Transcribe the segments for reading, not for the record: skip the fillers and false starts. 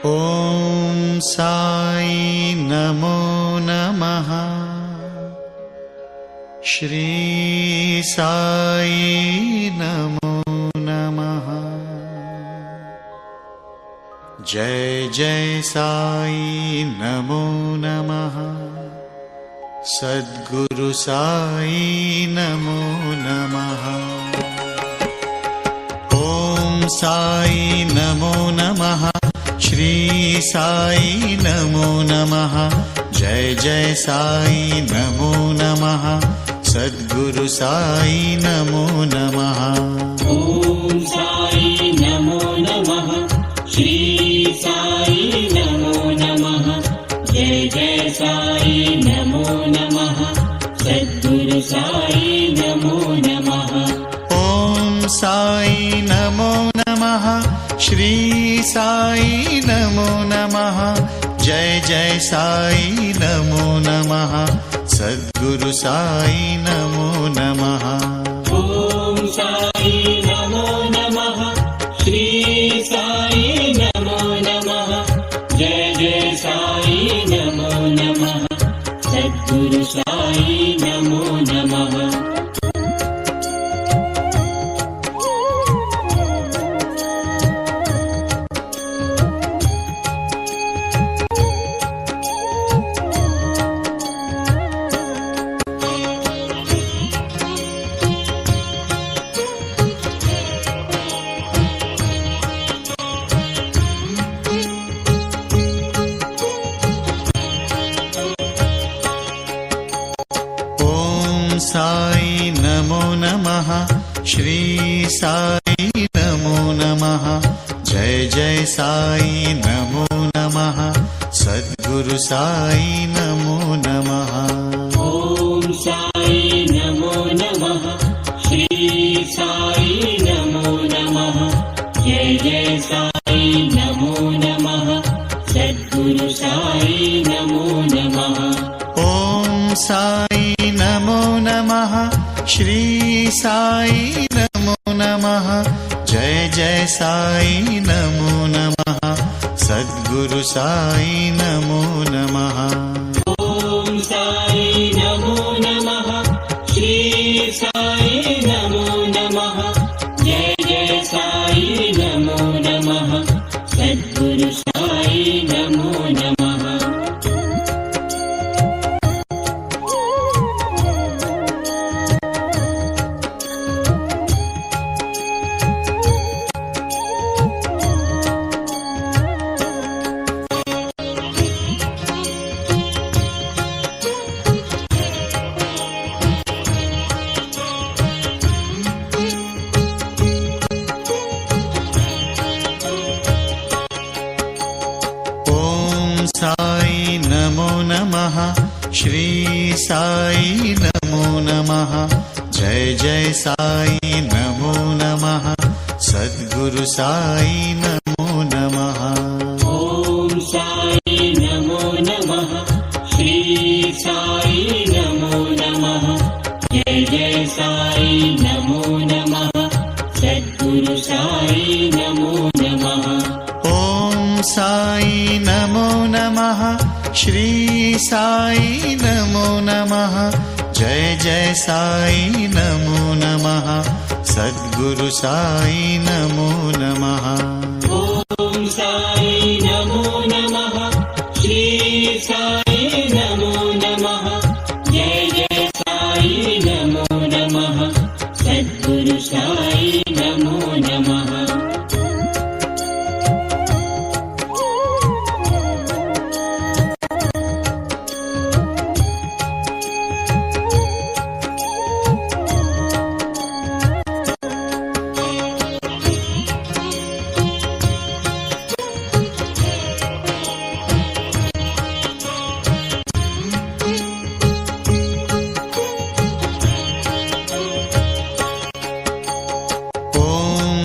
ॐ साई नमो नमः। श्री साई नमो नमः। जय जय साई नमो नमः। सद्गुरु साई नमो नमः। ॐ साई नमो नमः। श्री साई नमो नमः। जय जय साई नमो नमः। सद्गुरु साई नमो नमः। ॐ साई नमो नमः। श्री साई नमो नमः। जय जय साई नमो नमः। सद्गुरु साई नमो नमः। ॐ साई नमो नमः। श्री साई नमो नमः। जय जय साई नमो नमः। सद्गुरु साई नमो नमः। ॐ साई नमो नमः। श्री साई नमो नमः। जय जय साई नमो नमः। सद्गुरु साई नमो नमः। साई नमो नमः। श्री साई नमो नमः। जय जय साई नमो नमः। सद्गुरु साई नमो नमः। ॐ साई नमो नमः। श्री साई नमो नमः। जय जय साई नमो नमः। सद्गुरु साई नमो नमः। ॐ साई नमो नमः। श्री साई नमो नमः। जय जय साई नमो नमः। सद्गुरु साई नमो नमः। ॐ साई नमो नमः। श्री साई नमो नमः। जय जय साई नमो नमः। सद्गुरु साई नमो नमः। साई नमो नमः। श्री साई नमो नमः। जय जय साई नमो नमः। सद्गुरु साई नमो नमः। ॐ साई नमो नमः। श्री साई नमो नमः। जय जय साई नमो नमः। सद्गुरु साई नमो नमः। ॐ साई नमो नमः। श्री साई नमो नमः। जय जय साई नमो नमः। सद्गुरु साई नमो नमः। ॐ साई नमो नमः। श्री साई नमो नमः। जय जय साई नमो नमः। सद्गुरु साई नमो नमः।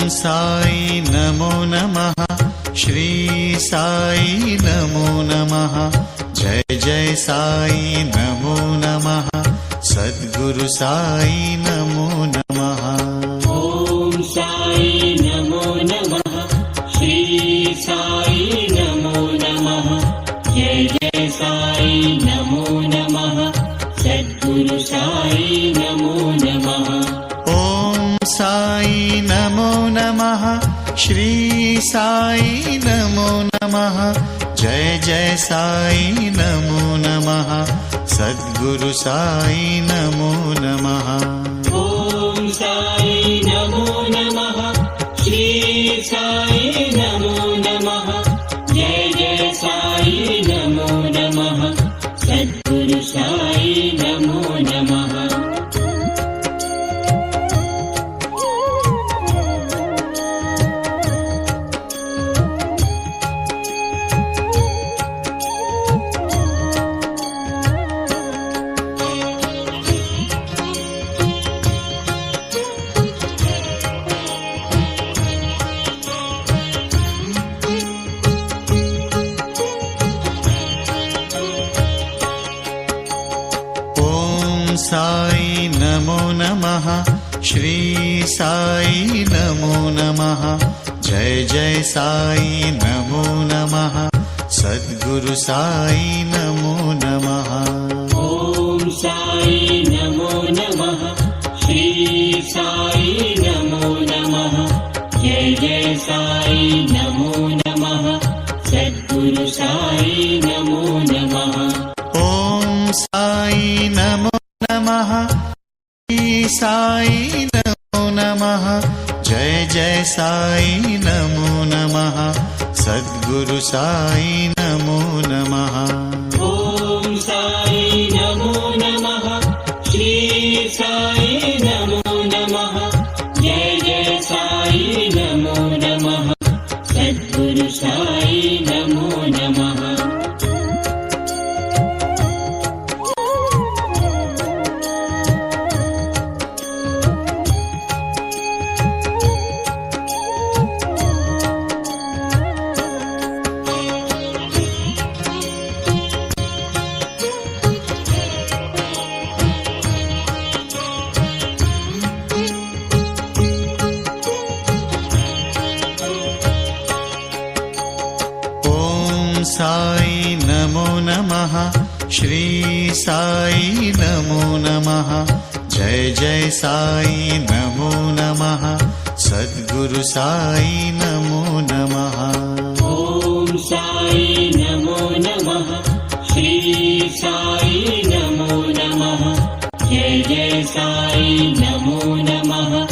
साई नमो नमः। श्री साई नमो नमः। जय जय साई नमो नमः। सद्गुरु साई नमो नमः। ॐ साई नमो नमः। श्री साई नमो श्री साई नमो नमः। जय जय साई नमो नमः। सद्गुरु साई नमो नमः। ॐ साई नमो नमः। श्री साई नमो नमः। जय जय साई नमो नमः। सद्गुरु साई नमो नमः। साई नमो नमः। श्री साई नमो नमः। जय जय साई नमो नमः। सद्गुरु साई नमो नमः। ॐ साई नमो नमः। श्री साई नमो नमः। जय जय साई नमो नमः। सद्गुरु साई नमो नमः। ॐ साई नमो नमः। श्री साई नमो नमः। जय जय साई नमो नमः। सद्गुरु साई नमो नमः। ॐ साई नमो नमः। श्री साई नमो नमः। जय जय साई नमो नमः। सद्गुरु साई नमो नमः। साई नमो नमः। श्री साई नमो नमः। जय जय साई नमो नमः। सद्गुरु साई नमो नमः। ॐ साई नमो नमः। श्री साई नमो नमः। जय जय साई नमो नमः।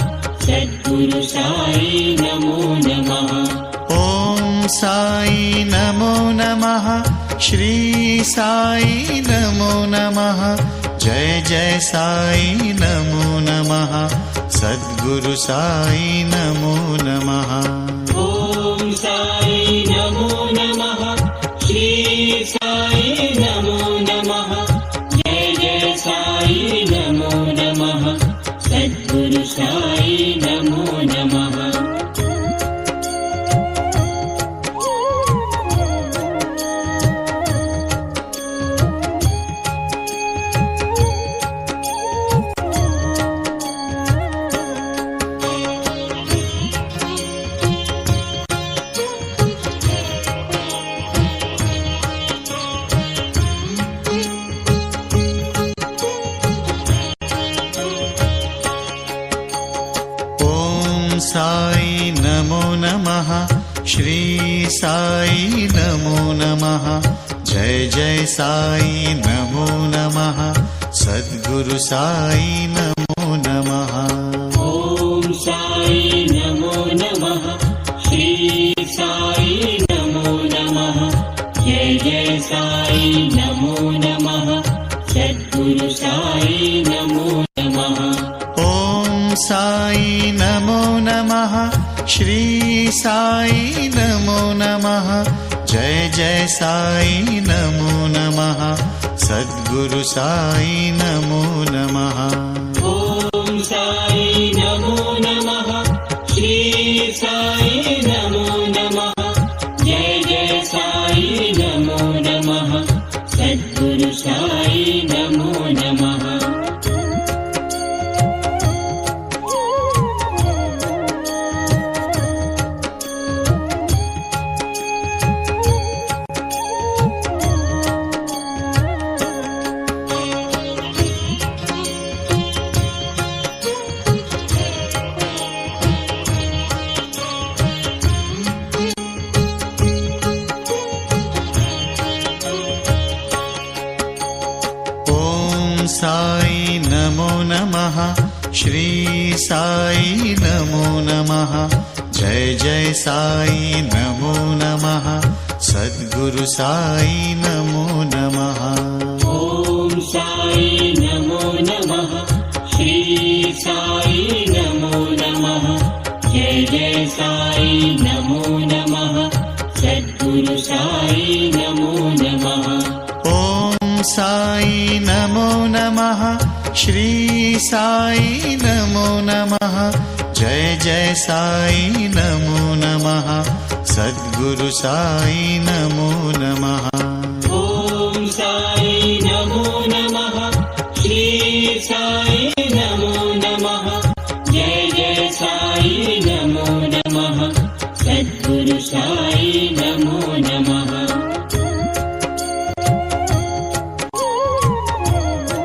सद्गुरु साई नमो नमः। ॐ साई नमो नमः। श्री साई नमो नमः। जय जय साई नमो नमः। सद्गुरु साई नमो नमः। ॐ साई नमो नमः। श्री साई नमो नमः। जय जय साई नमो नमः। सद्गुरु साई नमो नमः। साई नमो नमः। श्री साई नमो नमः। जय जय साई नमो नमः। सद्गुरु साई नमो नमः। ॐ साई नमो नमः। श्री साई नमो नमः। जय जय साई नमो नमः। सद्गुरु साई नमो नमः। ॐ साई नमो नमः। श्री साई नमो नमः। जय जय साई नमो नमः। सद्गुरु साई नमो नमः। ॐ साई नमो नमः। श्री साई नमो नमः। जय जय साई नमो नमः। सद्गुरु साई नमो नमः। साई नमो नमः जय जय साई नमो नमः सद्गुरु साई नमो नमः ॐ साई नमो नमः श्री साई नमो नमः जय जय साई नमो नमः सद्गुरु साई नमो नमः ॐ साई नमो नमः श्री साई नमो नमः जय जय साई नमो नमः सद्गुरु साई नमो नमः ॐ साई नमो नमः श्री साई नमो नमः जय जय साई नमो नमः सद्गुरु साई नमो नमः साई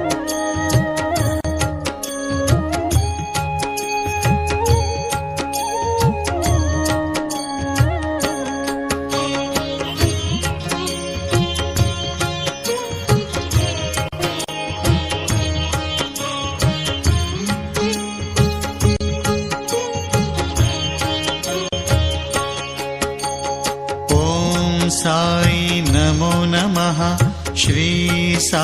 नमो नमः श्री साई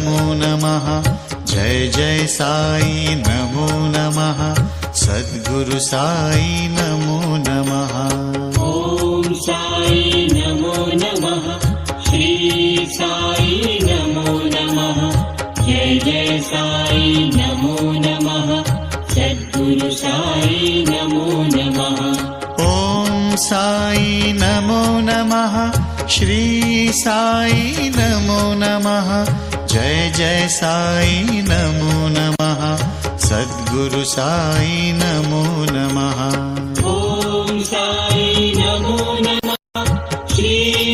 नमो नमः जय जय साई नमो नमः सद्गुरु साई नमो नमः ॐ साई नमो नमः श्री साई नमो नमः जय जय साई नमो नमः सद्गुरु साई नमो नमः ॐ साई नमो नमः श्री साई नमो नमः जय जय साई नमो नमः सद्गुरु साई नमो नमः ॐ साई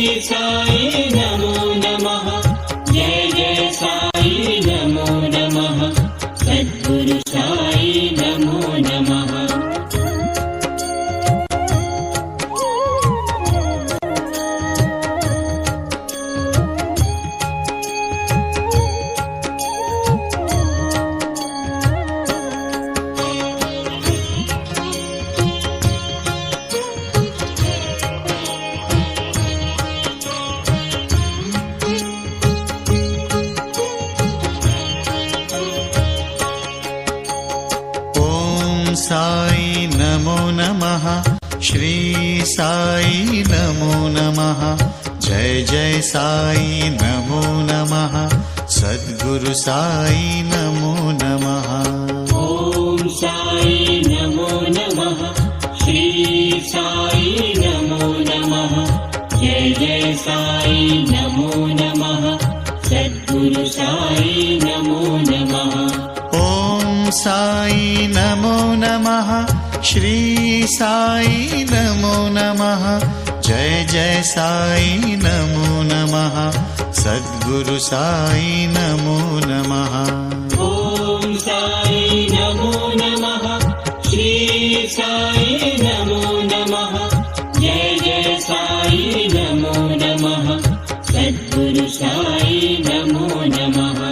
नमो नमः श्री साई नमो नमः जय जय साई नमो नमः सद्गुरु साई नमो नमः साई नमो नमः श्री साई नमो नमः जय जय साई नमो नमः सद्गुरु साई नमो नमः ॐ साई नमो नमः श्री साई नमो नमः जय जय साई नमो नमः सद्गुरु साई नमो नमः ॐ साई नमो नमः श्री साई नमो नमः जय जय साई नमो नमः सद्गुरु साई नमो नमः ॐ साई नमो नमः श्री साई नमो नमः जय जय साई नमो नमः सद्गुरु साई नमो नमः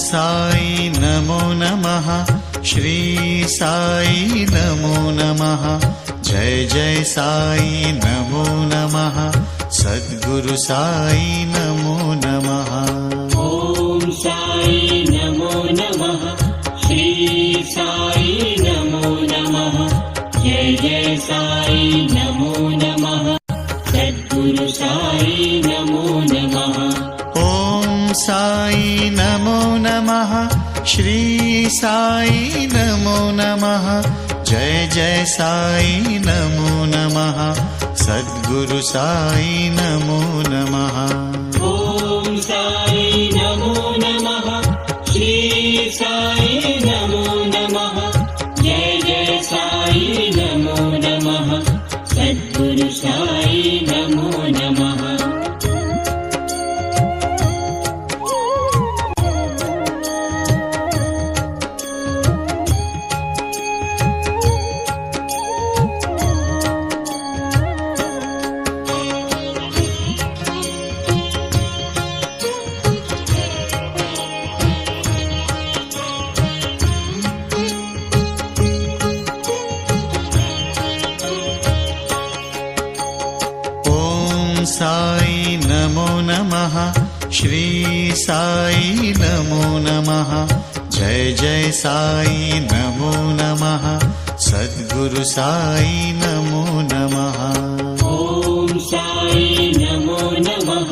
साई नमो नमः श्री साई नमो नमः जय जय साई नमो नमः सद्गुरु साई नमो नमः ॐ साई नमो नमः श्री साई नमो नमः जय जय साई नमो नमः सद्गुरु साई नमो नमः ॐ साई नमो नमः श्री साई नमो नमः जय जय साई नमो नमः सद्गुरु साई नमो नमः ॐ साई नमो नमः श्री साई नमो नमः जय जय साई नमो नमः। साई नमो नमः, श्री साई नमो नमः, जय जय साई नमो नमः, सद्गुरु साई नमो नमः। ॐ साई नमो नमः,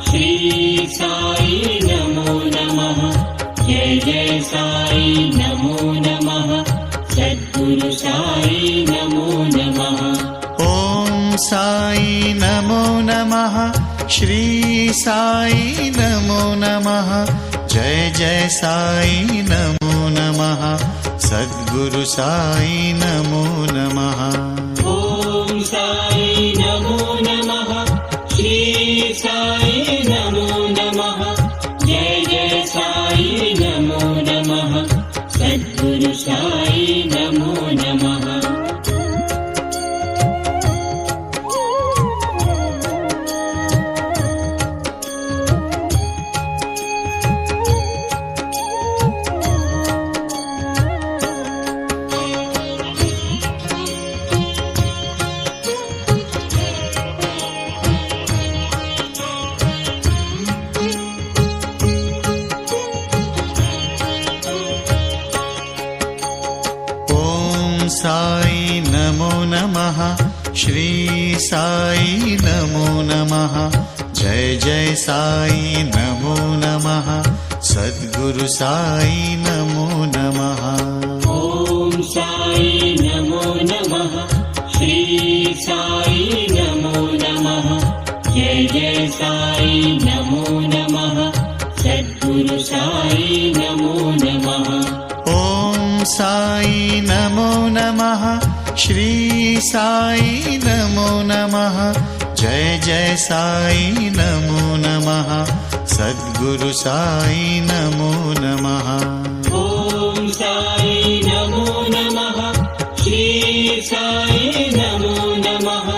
श्री साई नमो नमः, जय जय साई नमो नमः, सद्गुरु साई नमो नमः। ॐ साई नमो नमः, श्री साई नमो नमः, जय जय साई नमो नमः, सद्गुरु साई नमो नमः। ॐ साई नमो नमः, श्री साई नमो नमः, जय जय साई नमो नमः, सद्गुरु साई नमो नमः। साई नमो नमः, श्री साई नमो नमः, जय जय साई नमो नमः, सद्गुरु साई नमो नमः। ॐ साई नमो नमः, श्री साई नमो नमः, जय जय साई नमो नमः, सद्गुरु साई नमो नमः। ॐ साई नमो नमः, श्री साई नमो नमः, जय जय साई नमो नमः, सद्गुरु साई नमो नमः। ॐ साई नमो नमः, श्री साई नमो नमः,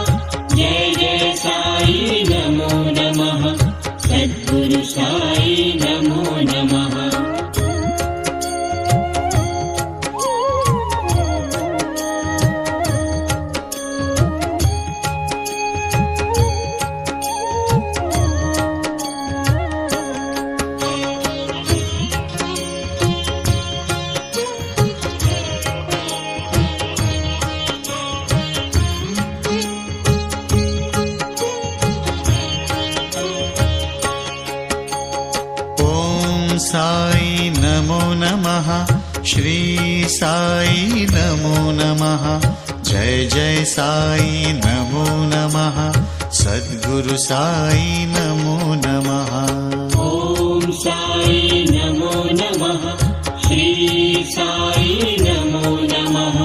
जय जय साई नमो नमः, सद्गुरु साई नमो नमः। साई नमो नमः, श्री साई नमो नमः, जय जय साई नमो नमः, सद्गुरु साई नमो नमः। ॐ साई नमो नमः, श्री साई नमो नमः,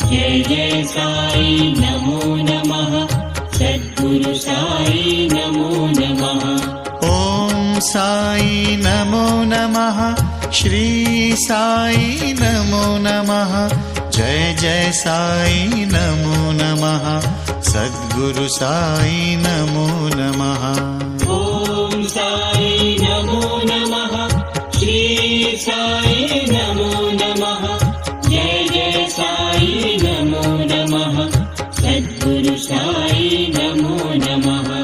जय जय साई नमो नमः, सद्गुरु साई नमो नमः। ॐ साई नमो नमः, श्री साई नमो नमः, जय जय साई नमो नमः, सद्गुरु साई नमो नमः। ॐ साई नमो नमः, श्री साई नमो नमः, जय जय साई नमो नमः, सद्गुरु साई नमो नमः।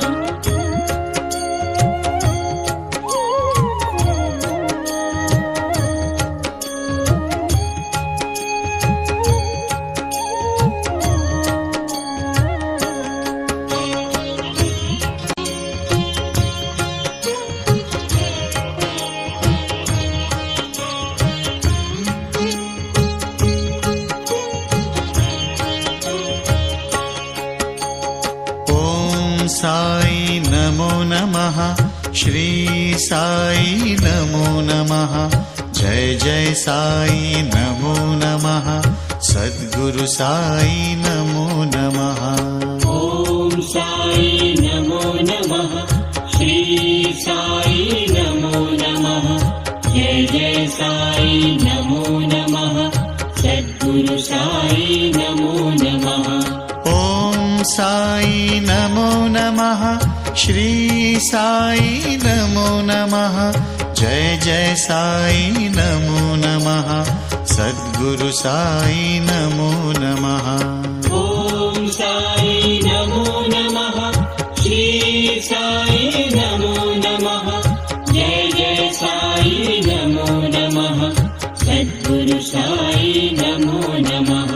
साई नमो नमः, श्री साई नमो नमः, जय जय साई नमो नमः, सद्गुरु साई नमो नमः। ॐ साई नमो नमः श्री साई नमो नमः जय जय साई नमो नमः सद्गुरु साई नमो नमः ॐ साई नमो नमः श्री साई नमो नमः जय जय साई नमो नमः सद्गुरु साई नमो नमः ॐ साई नमो नमः श्री साई नमो नमः जय जय साई नमो नमः सद्गुरु साई नमो नमः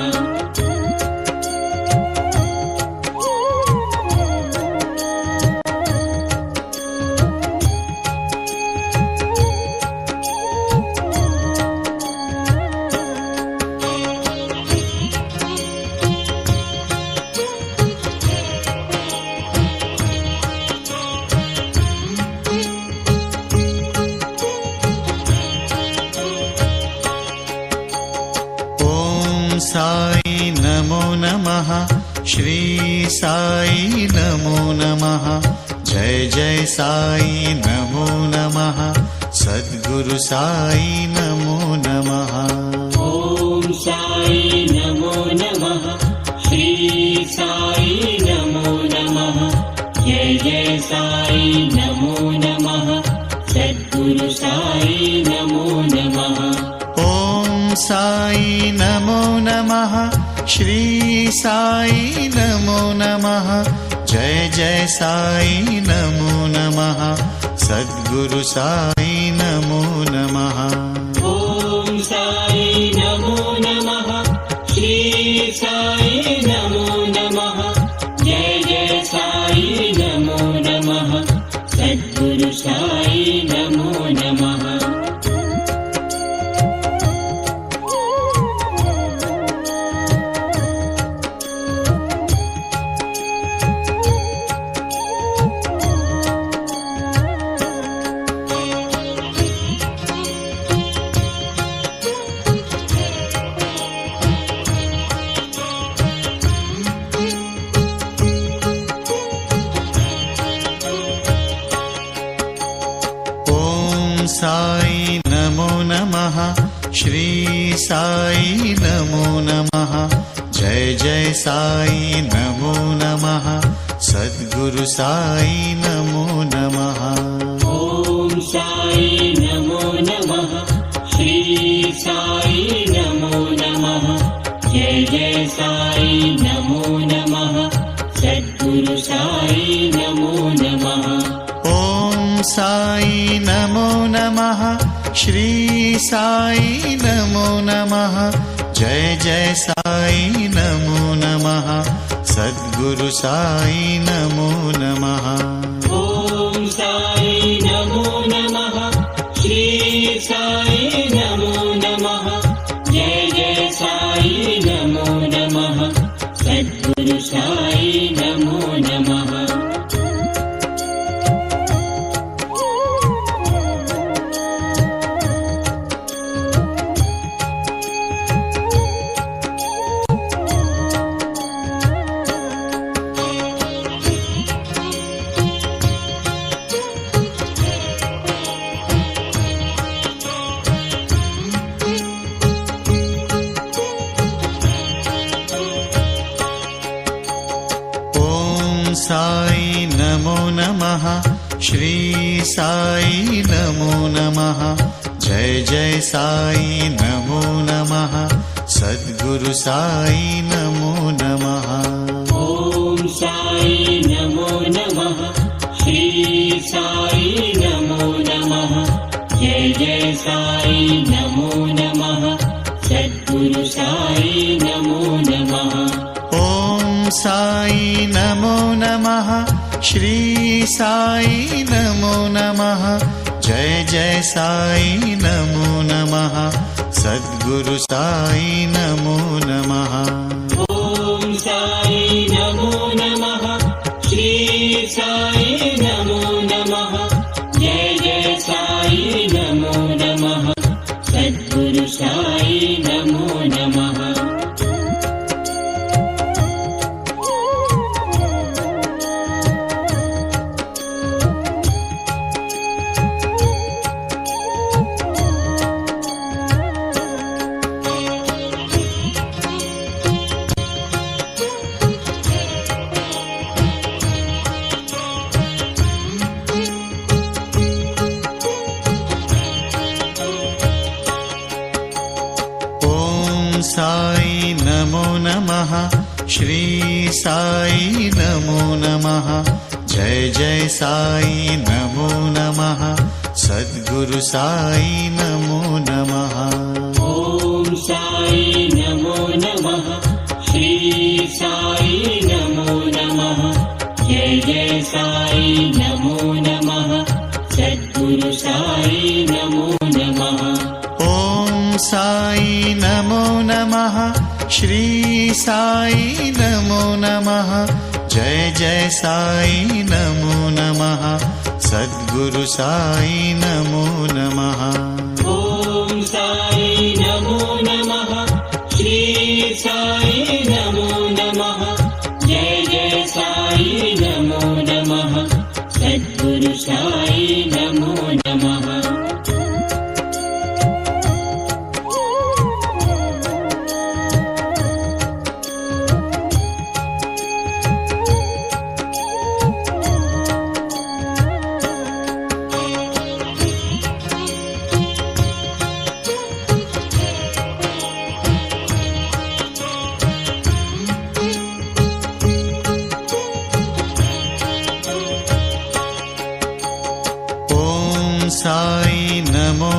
साई नमो नमः श्री साई नमो नमः जय जय साई नमो नमः सद्गुरु साई नमो नमः ॐ साई नमो नमः श्री साई नमो नमः जय जय साई नमो नमः सद्गुरु साई नमो नमः ॐ साई नमो नमः श्री साई नमो नमः जय जय साई नमो नमः सद्गुरु साई नमो नमः ॐ साई नमो नमः श्री साई नमो नमः जय जय साई नमो नमः सद्गुरु साई नमो नमः साई नमो नमः श्री साई नमो नमः जय जय साई नमो नमः सद्गुरु साई नमो नमः ॐ साई नमो नमः श्री साई नमो नमः जय जय साई नमो नमः सद्गुरु साई नमो नमः ॐ साई नमो नमः श्री साई नमो नमः जय जय साई नमो नमः सद्गुरु साई नमो नमः ॐ साई नमो नमः श्री साई नमो नमः जय जय साई नमो नमः सद्गुरु साई नमो नमः साई नमो नमः श्री साई नमो नमः जय जय साई नमो नमः सद्गुरु साई नमो नमः ॐ साई नमो नमः श्री साई नमो नमः जय जय साई नमो नमः सद्गुरु साई नमो नमः ॐ साई नमो नमः श्री साई नमो नमः जय जय साई नमो नमः सद्गुरु साई नमो नमः ॐ साई नमो नमः श्री साई नमो नमः जय जय साई नमो नमः सद्गुरु साई नमो नमः साई नमो नमः जय जय साई नमो नमः सद्गुरु साई नमो नमः ॐ साई नमो नमः श्री साई नमो नमः जय जय साई नमो नमः सद्गुरु साई नमो नमः ॐ साई नमो नमः श्री साई नमो नमः जय जय साई नमो नमः सद्गुरु साई नमो नमः ॐ साई नमो नमः श्री साई नमो नमः जय जय साई नमो नमः सद्गुरु साई नमो नमः साई नमो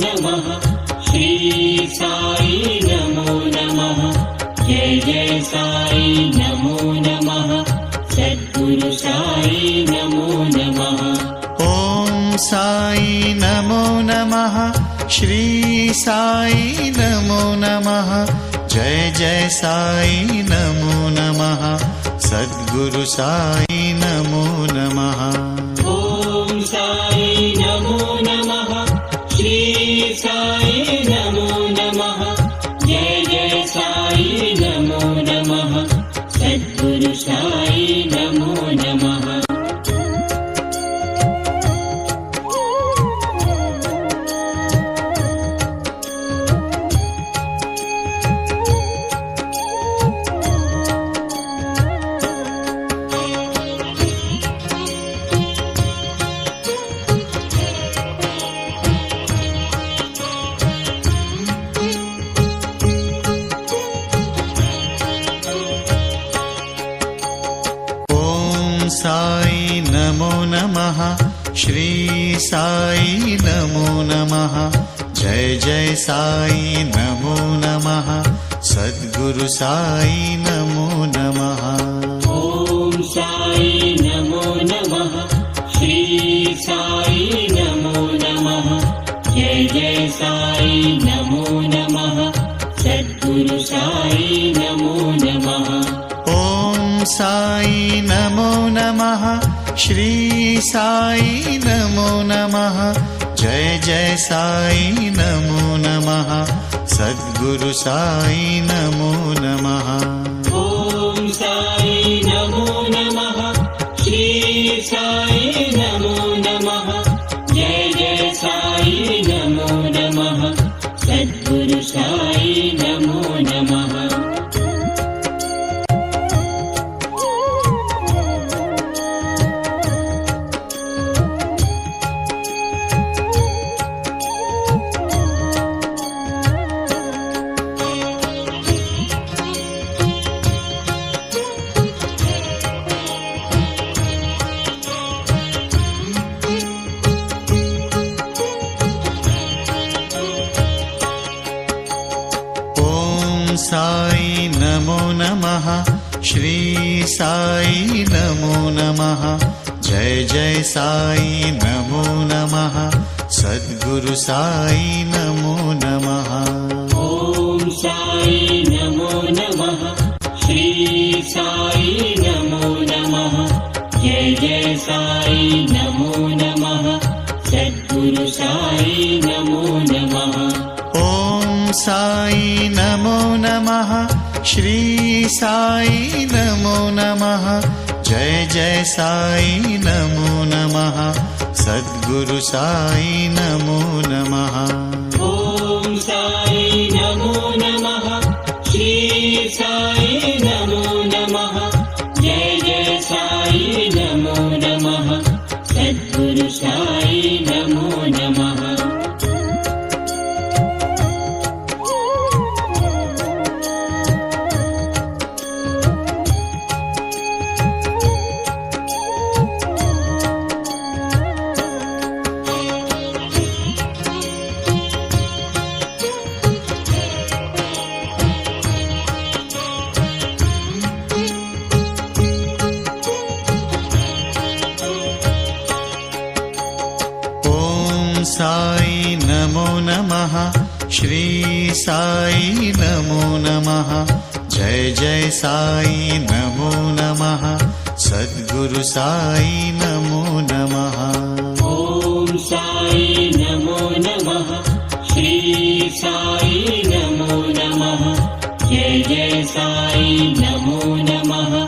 नमः श्री साई नमो नमः जय जय साई नमो नमः सद्गुरु साई नमो नमः ॐ साई नमो नमः श्री साई नमो नमः जय जय साई नमो नमः सद्गुरु साई नमो नमः ॐ साई नमो नमः श्री साई नमो नमः जय जय साई नमो नमः सद्गुरु साई नमो नमः ॐ साई नमो नमः श्री साई नमो नमः जय जय साई नमो नमः सद्गुरु साई नमो नमः साई नमो नमः श्री साई नमो नमः जय जय साई नमो नमः सद्गुरु साई नमो नमः ॐ साई नमो नमः श्री साई नमो नमः जय जय साई नमो नमः सद्गुरु साई नमो नमः ॐ साई नमो नमः श्री साई नमो नमः जय जय साई नमो नमः सद्गुरु साई नमो नमः ॐ साई नमो नमः श्री साई नमो नमः जय जय साई नमो नमः सद्गुरु साई नमो नमः साई नमो नमः श्री साई नमो नमः जय जय साई नमो नमः सद्गुरु साई नमो नमः ॐ साई नमो नमः श्री साई नमो नमः जय जय साई नमो नमः सद्गुरु साई नमो नमः ॐ साई नमो नमः श्री साई नमो नमः जय जय साई नमो नमः सद्गुरु साई नमो नमः ॐ साई नमो नमः श्री साई नमो नमः जय जय सद्गुरु साई नमो नमः। साई नमो नमः, श्री साई नमो नमः, जय जय साई नमो नमः, सद्गुरु साई नमो नमः। ॐ साई नमो नमः, श्री साई नमो नमः, जय जय साई नमो नमः,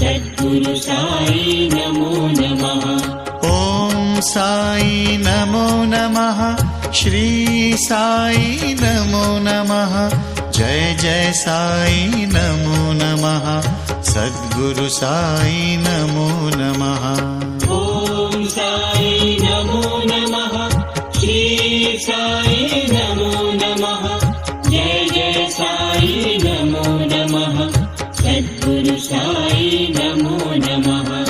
सद्गुरु साई नमो नमः। ॐ साई नमो नमः, श्री साई नमो नमः, जय जय साई नमो नमः, सद्गुरु साई नमो नमः। ॐ साई नमो नमः, श्री साई नमो नमः, जय जय साई नमो नमः, सद्गुरु साई नमो नमः।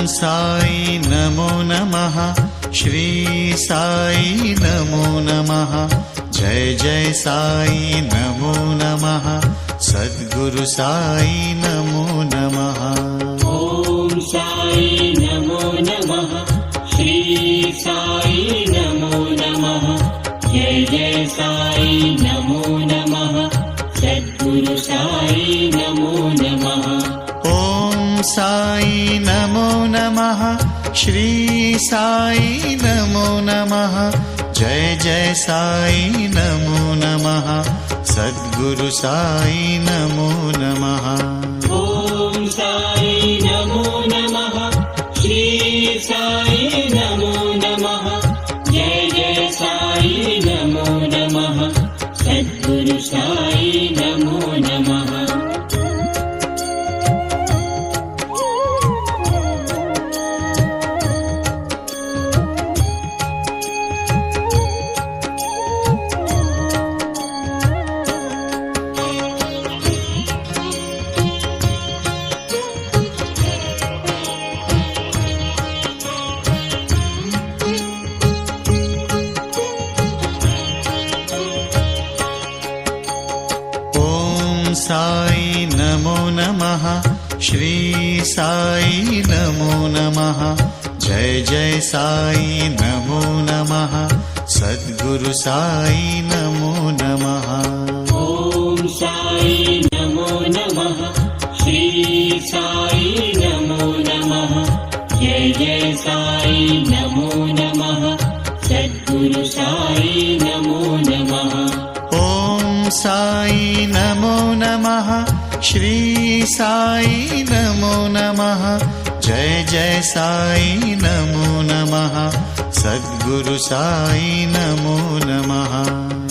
साई नमो नमः, श्री साई नमो नमः, जय जय साई नमो नमः, सद्गुरु साई नमो नमः। ॐ साई नमो नमः, श्री साई नमो नमः, जय जय साई नमो नमः, सद्गुरु साई नमो नमः। ॐ साई नमो नमः, श्री साई नमो नमः, जय जय साई नमो नमः, सद्गुरु साई नमो नमः। ॐ साई नमो नमः, श्री साई नमो नमः, जय जय साई नमो नमः, सद्गुरु साई नमो नमः। साई नमो नमः, श्री साई नमो नमः, जय जय साई नमो नमः, सद्गुरु साई नमो नमः। ॐ साई नमो नमः, श्री साई नमो नमः, जय जय साई नमो नमः, सद्गुरु साई नमो नमः। ॐ साई नमो नमः, श्री साई नमो नमः, जय जय साई नमो नमः, सद्गुरु साई नमो नमः।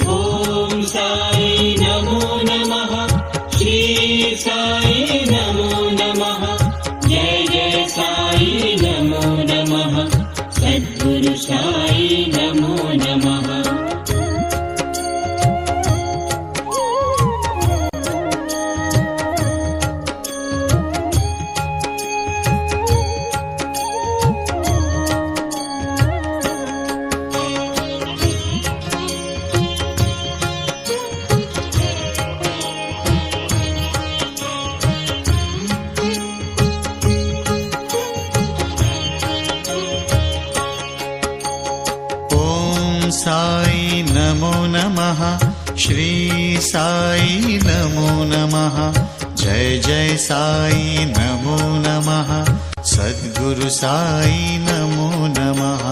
ॐ साई नमो नमः, श्री साई नमो नमः, जय जय साई नमो नमः, सद्गुरु साई नमो नमः। साई नमो नमः, श्री साई नमो नमः, जय जय साई नमो नमः, सद्गुरु साई नमो नमः।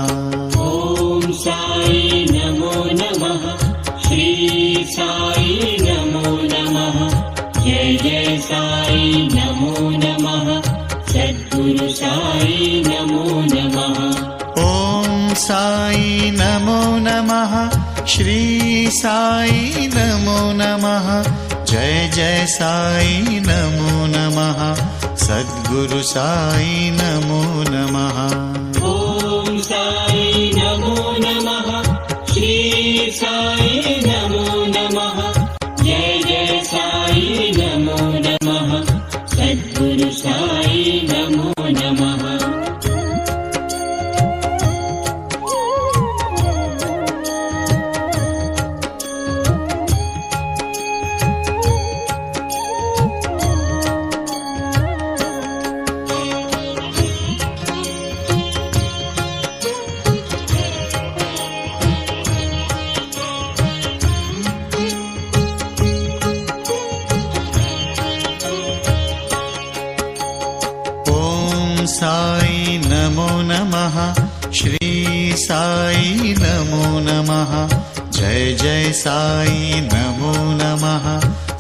साई नमो नमः श्री साई नमो नमः जय जय साई नमो नमः सद्गुरु साई नमो नमः ॐ साई नमो नमः श्री साई नमो नमः जय जय साई नमो नमः सद्गुरु साई नमो नमः साई नमो नमः श्री साई नमो नमः जय जय साई नमो नमः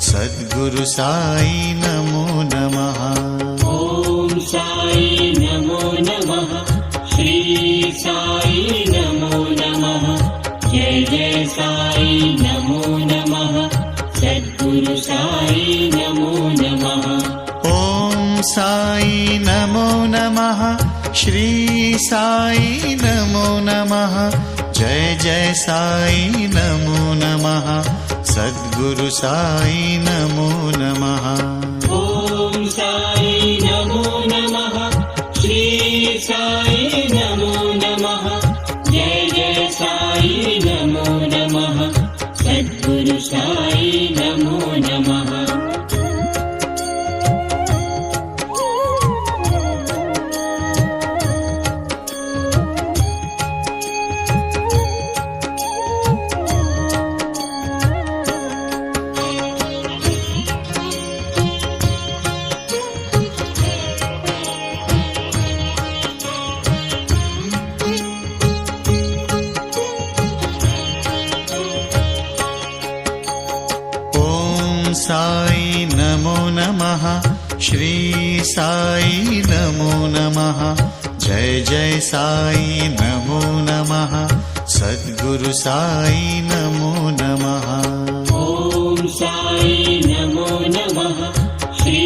सद्गुरु साई नमो नमः ॐ साई नमो नमः श्री साई नमो नमः जय जय साई नमो नमः सद्गुरु साई नमो नमः ॐ साई नमो नमः श्री साई नमो नमः जय जय साई नमो नमः सद्गुरु साई नमो नमः ॐ साई नमो नमः श्री साई नमो नमः जय जय साई नमो नमः सद्गुरु साई नमो नमः साई नमो नमः श्री साई नमो नमः जय जय साई नमो नमः सद्गुरु साई नमो नमः ॐ साई नमो नमः श्री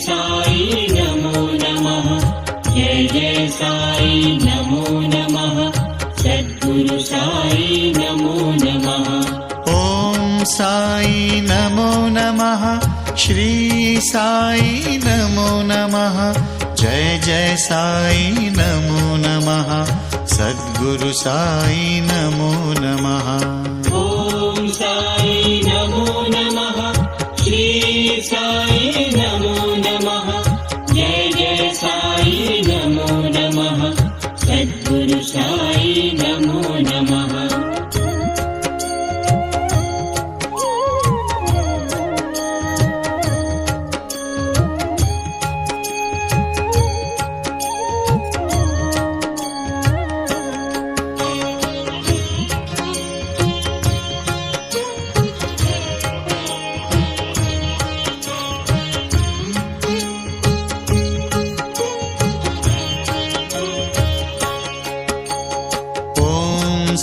साई नमो नमः जय जय साई नमो नमः सद्गुरु साई नमो नमः ॐ साई नमो नमः श्री साई नमो नमः जय जय साई नमो नमः सद्गुरु साई नमो नमः ॐ साई नमो नमः श्री साई नमो नमः जय जय साई नमो नमः सद्गुरु साई नमो नमः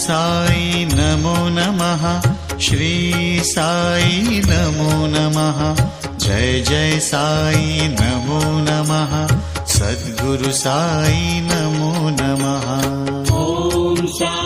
साई नमो नमः श्री साई नमो नमः जय जय साई नमो नमः सद्गुरु साई नमो नमः ॐ साई